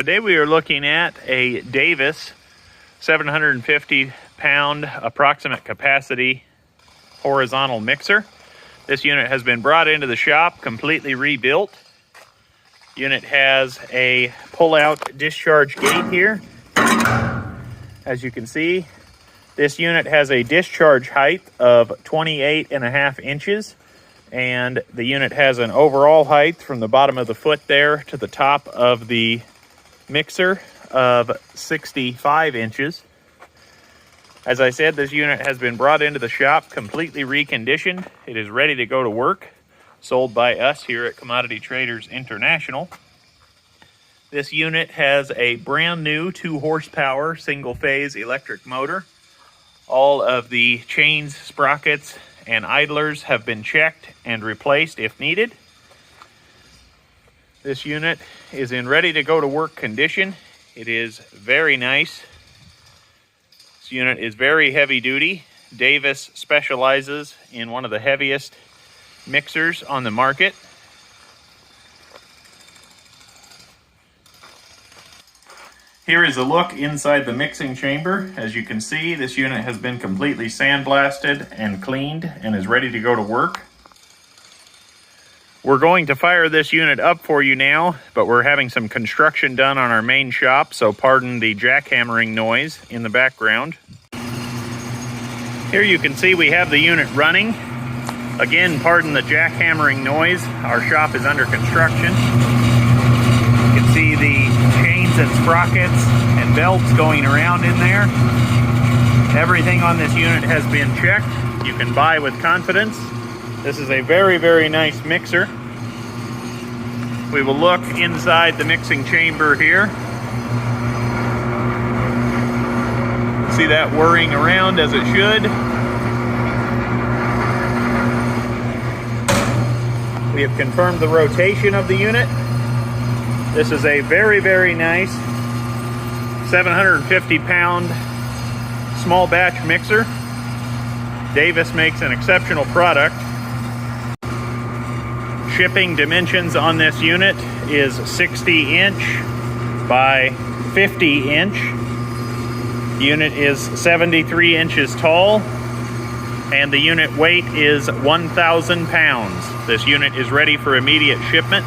Today we are looking at a Davis 750 pound approximate capacity horizontal mixer. This unit has been brought into the shop, completely rebuilt. Unit has a pull-out discharge gate here. As you can see, this unit has a discharge height of 28.5 inches, and the unit has an overall height from the bottom of the foot there to the top of the mixer of 65 inches. As I said, this unit has been brought into the shop, completely reconditioned. It is ready to go to work, sold by us here at Commodity Traders International. This unit has a brand new 2 horsepower single phase electric motor. All of the chains, sprockets, and idlers have been checked and replaced if needed. This unit is in ready to go to work condition. It is very nice. This unit is very heavy duty. Davis specializes in one of the heaviest mixers on the market. Here is a look inside the mixing chamber. As you can see, this unit has been completely sandblasted and cleaned and is ready to go to work. We're going to fire this unit up for you now, but we're having some construction done on our main shop, so pardon the jackhammering noise in the background. Here you can see we have the unit running. Again, pardon the jackhammering noise. Our shop is under construction. You can see the chains and sprockets and belts going around in there. Everything on this unit has been checked. You can buy with confidence. This is a very, very nice mixer. We will look inside the mixing chamber here. See that whirring around as it should. We have confirmed the rotation of the unit. This is a very, very nice 750 pound small batch mixer. Davis makes an exceptional product. Shipping dimensions on this unit is 60 inch by 50 inch. Unit is 73 inches tall, and the unit weight is 1,000 pounds. This unit is ready for immediate shipment.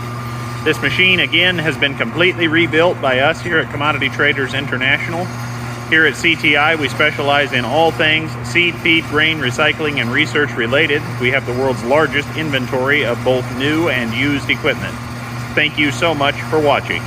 This machine, again, has been completely rebuilt by us here at Commodity Traders International. Here at CTI, we specialize in all things seed, feed, grain, recycling, and research related. We have the world's largest inventory of both new and used equipment. Thank you so much for watching.